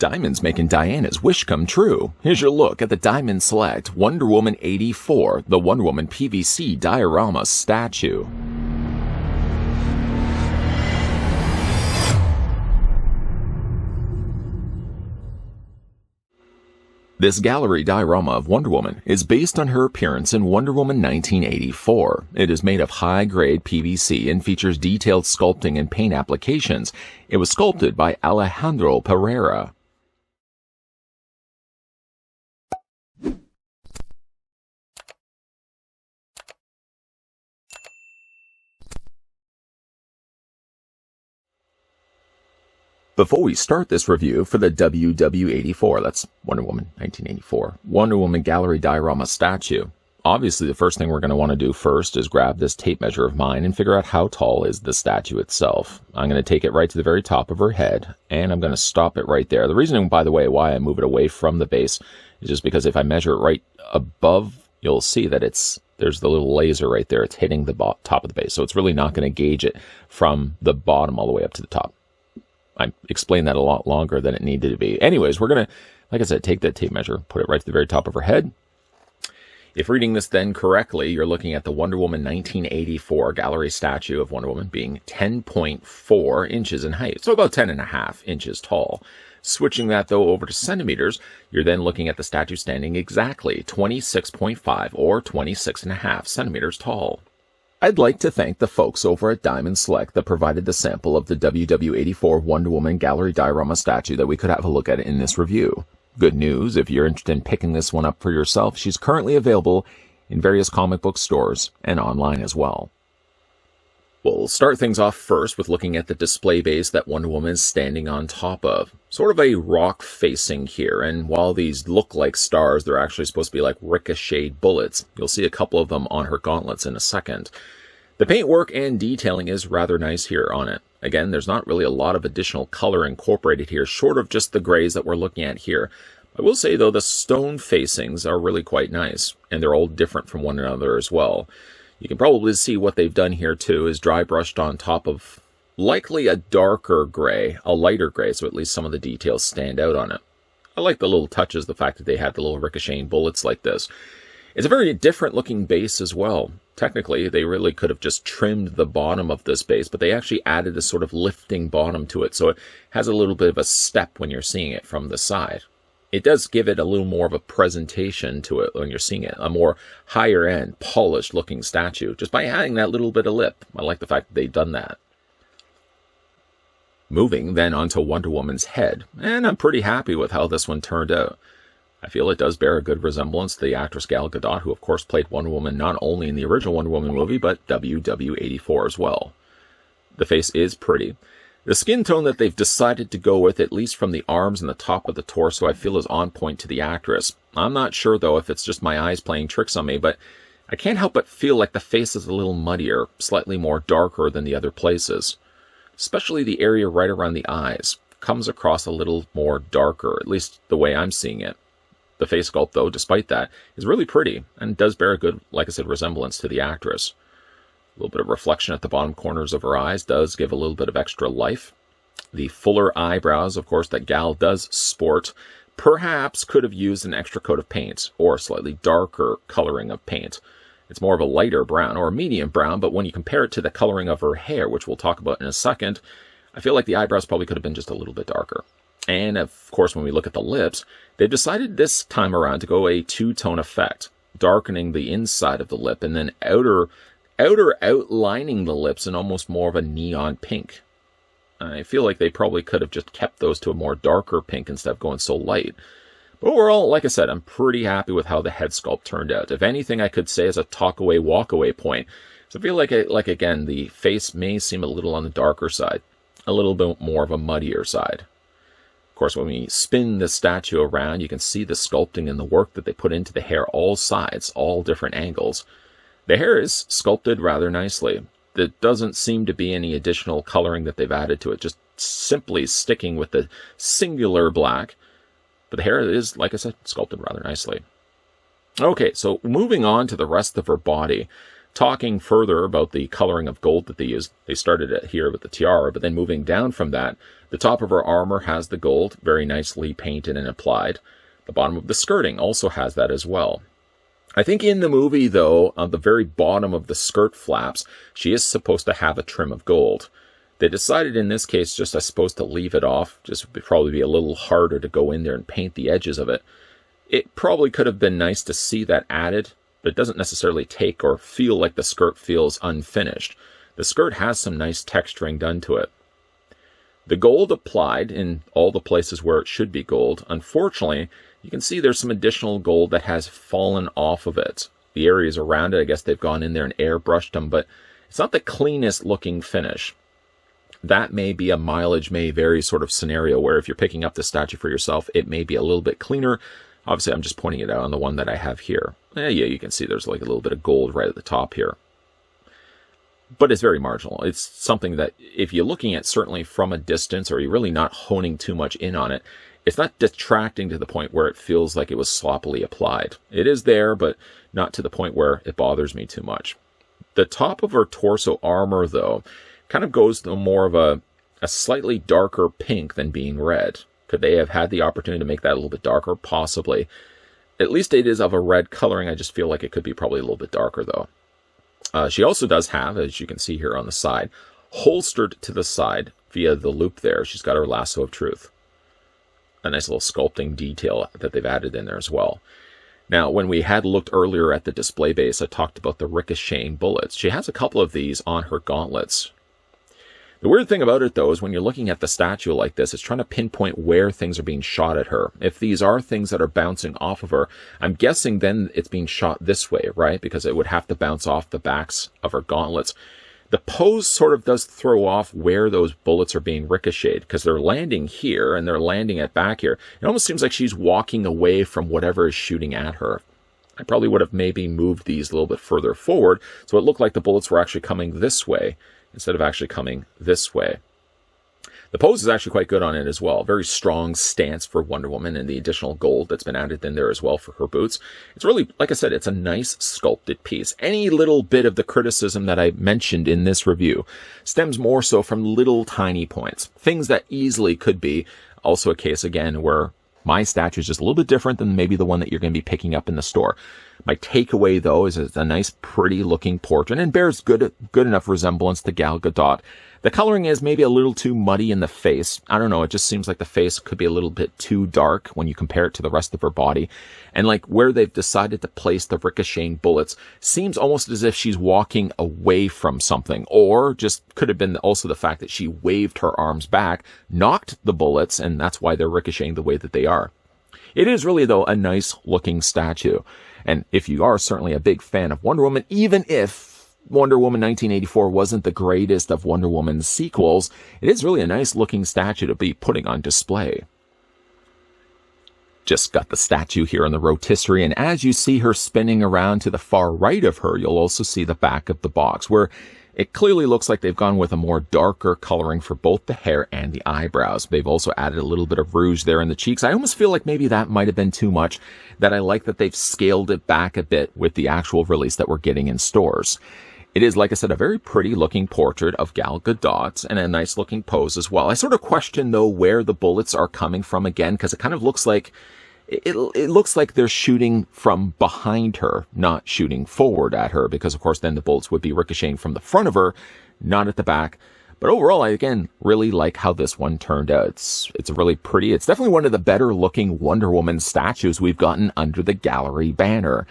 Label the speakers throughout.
Speaker 1: Diamonds making Diana's wish come true. Here's your look at the Diamond Select Wonder Woman 84, the Wonder Woman PVC diorama statue. This gallery diorama of Wonder Woman is based on her appearance in Wonder Woman 1984. It is made of high-grade PVC and features detailed sculpting and paint applications. It was sculpted by Alejandro Pereira. Before we start this review for the WW84, that's Wonder Woman 1984, Wonder Woman Gallery Diorama statue, obviously the first thing we're going to want to do first is grab this tape measure of mine and figure out how tall is the statue itself. I'm going to take it right to the very top of her head, and I'm going to stop it right there. The reason, by the way, why I move it away from the base is just because if I measure it right above, you'll see that there's the little laser right there. It's hitting the top of the base, so it's really not going to gauge it from the bottom all the way up to the top. I explained that a lot longer than it needed to be. Anyways, we're going to, like I said, take that tape measure, put it right to the very top of her head. If reading this then correctly, you're looking at the Wonder Woman 1984 gallery statue of Wonder Woman being 10.4 inches in height, so about 10.5 inches tall. Switching that, though, over to centimeters, you're then looking at the statue standing exactly 26.5 or 26.5 centimeters tall. I'd like to thank the folks over at Diamond Select that provided the sample of the WW84 Wonder Woman Gallery Diorama statue that we could have a look at in this review. Good news, if you're interested in picking this one up for yourself, she's currently available in various comic book stores and online as well. We'll start things off first with looking at the display base that Wonder Woman is standing on top of. Sort of a rock facing here, and while these look like stars, they're actually supposed to be like ricocheted bullets. You'll see a couple of them on her gauntlets in a second. The paintwork and detailing is rather nice here on it. Again, there's not really a lot of additional color incorporated here, short of just the grays that we're looking at here. I will say, though, the stone facings are really quite nice, and they're all different from one another as well. You can probably see what they've done here, too, is dry brushed on top of likely a darker gray, a lighter gray, so at least some of the details stand out on it. I like the little touches, the fact that they had the little ricocheting bullets like this. It's a very different looking base as well. Technically, they really could have just trimmed the bottom of this base, but they actually added a sort of lifting bottom to it, so it has a little bit of a step when you're seeing it from the side. It does give it a little more of a presentation to it when you're seeing it, a more higher end, polished looking statue, just by adding that little bit of lip. I like the fact that they've done that. Moving then onto Wonder Woman's head, and I'm pretty happy with how this one turned out. I feel it does bear a good resemblance to the actress Gal Gadot, who of course played Wonder Woman not only in the original Wonder Woman movie, but WW84 as well. The face is pretty. The skin tone that they've decided to go with, at least from the arms and the top of the torso, I feel is on point to the actress. I'm not sure, though, if it's just my eyes playing tricks on me, but I can't help but feel like the face is a little muddier, slightly more darker than the other places. Especially the area right around the eyes comes across a little more darker, at least the way I'm seeing it. The face sculpt, though, despite that, is really pretty and does bear a good, like I said, resemblance to the actress. A little bit of reflection at the bottom corners of her eyes does give a little bit of extra life. The fuller eyebrows, of course, that Gal does sport, perhaps could have used an extra coat of paint or a slightly darker coloring of paint. It's more of a lighter brown or a medium brown, but when you compare it to the coloring of her hair, which we'll talk about in a second, I feel like the eyebrows probably could have been just a little bit darker. And, of course, when we look at the lips, they've decided this time around to go a two-tone effect, darkening the inside of the lip and then outer outlining the lips in almost more of a neon pink. I feel like they probably could have just kept those to a more darker pink instead of going so light. But overall, like I said, I'm pretty happy with how the head sculpt turned out. If anything, I could say as a talk-away, walk-away point. So I feel like again, the face may seem a little on the darker side, a little bit more of a muddier side. Of course, when we spin the statue around, you can see the sculpting and the work that they put into the hair, all sides, all different angles. The hair is sculpted rather nicely. There doesn't seem to be any additional coloring that they've added to it, just simply sticking with the singular black. But the hair is, like I said, sculpted rather nicely. Okay, so moving on to the rest of her body. Talking further about the coloring of gold that they used, they started it here with the tiara, but then moving down from that, The top of her armor has the gold, very nicely painted and applied. The bottom of the skirting also has that as well. I think in the movie, though, on the very bottom of the skirt flaps, she is supposed to have a trim of gold. They decided in this case just, I suppose, to leave it off. Just would probably be a little harder to go in there and paint the edges of it. It probably could have been nice to see that added, but it doesn't necessarily take or feel like the skirt feels unfinished. The skirt has some nice texturing done to it. The gold applied in all the places where it should be gold. Unfortunately, you can see there's some additional gold that has fallen off of it. The areas around it, I guess they've gone in there and airbrushed them, but it's not the cleanest looking finish. That may be a mileage may vary sort of scenario where if you're picking up the statue for yourself, it may be a little bit cleaner. Obviously, I'm just pointing it out on the one that I have here. Yeah, you can see there's like a little bit of gold right at the top here. But it's very marginal. It's something that if you're looking at certainly from a distance or you're really not honing too much in on it, it's not detracting to the point where it feels like it was sloppily applied. It is there, but not to the point where it bothers me too much. The top of her torso armor, though, kind of goes to more of a slightly darker pink than being red. Could they have had the opportunity to make that a little bit darker? Possibly. At least it is of a red coloring. I just feel like it could be probably a little bit darker, though. She also does have, as you can see here on the side, holstered to the side via the loop there. She's got her lasso of truth. A nice little sculpting detail that they've added in there as well. Now, when we had looked earlier at the display base, I talked about the ricocheting bullets. She has a couple of these on her gauntlets. The weird thing about it, though, is when you're looking at the statue like this, it's trying to pinpoint where things are being shot at her. If these are things that are bouncing off of her, I'm guessing then it's being shot this way, right? Because it would have to bounce off the backs of her gauntlets. The pose sort of does throw off where those bullets are being ricocheted, because they're landing here and they're landing at back here. It almost seems like she's walking away from whatever is shooting at her. I probably would have maybe moved these a little bit further forward, so it looked like the bullets were actually coming this way, instead of actually coming this way. The pose is actually quite good on it as well. Very strong stance for Wonder Woman, and the additional gold that's been added in there as well for her boots. It's really, like I said, it's a nice sculpted piece. Any little bit of the criticism that I mentioned in this review stems more so from little tiny points. Things that easily could be also a case, again, where my statue is just a little bit different than maybe the one that you're going to be picking up in the store. My takeaway, though, is it's a nice, pretty-looking portrait and bears good enough resemblance to Gal Gadot. The coloring is maybe a little too muddy in the face. I don't know, it just seems like the face could be a little bit too dark when you compare it to the rest of her body. And like where they've decided to place the ricocheting bullets seems almost as if she's walking away from something, or just could have been also the fact that she waved her arms back, knocked the bullets, and that's why they're ricocheting the way that they are. It is really, though, a nice-looking statue. And if you are certainly a big fan of Wonder Woman, even if Wonder Woman 1984 wasn't the greatest of Wonder Woman's sequels, it is really a nice-looking statue to be putting on display. Just got the statue here on the rotisserie, and as you see her spinning around to the far right of her, you'll also see the back of the box, where it clearly looks like they've gone with a more darker coloring for both the hair and the eyebrows. They've also added a little bit of rouge there in the cheeks. I almost feel like maybe that might have been too much, that I like that they've scaled it back a bit with the actual release that we're getting in stores. It is, like I said, a very pretty looking portrait of Gal Gadot and a nice looking pose as well. I sort of question, though, where the bullets are coming from again, because it kind of looks like it looks like they're shooting from behind her, not shooting forward at her, because, of course, then the bullets would be ricocheting from the front of her, not at the back. But overall, I, again, really like how this one turned out. It's really pretty. It's definitely one of the better-looking Wonder Woman statues we've gotten under the gallery banner.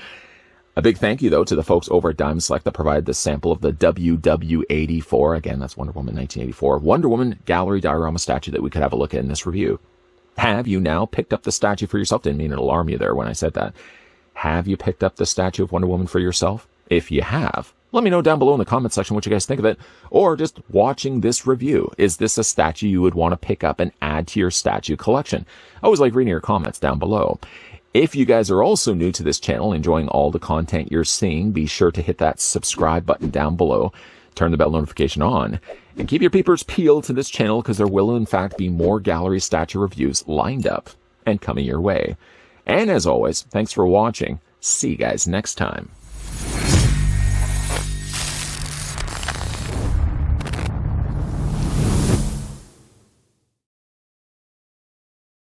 Speaker 1: A big thank you, though, to the folks over at Diamond Select that provided this sample of the WW84. Again, that's Wonder Woman 1984. Wonder Woman gallery diorama statue that we could have a look at in this review. Have you now picked up the statue for yourself? Didn't mean to alarm you there when I said that. Have you picked up the statue of Wonder Woman for yourself? If you have, let me know down below in the comment section what you guys think of it. Or just watching this review, is this a statue you would want to pick up and add to your statue collection? I always like reading your comments down below. If you guys are also new to this channel, enjoying all the content you're seeing, be sure to hit that subscribe button down below. Turn the bell notification on, and keep your peepers peeled to this channel, because there will in fact be more gallery statue reviews lined up and coming your way. And as always, thanks for watching. See you guys next time.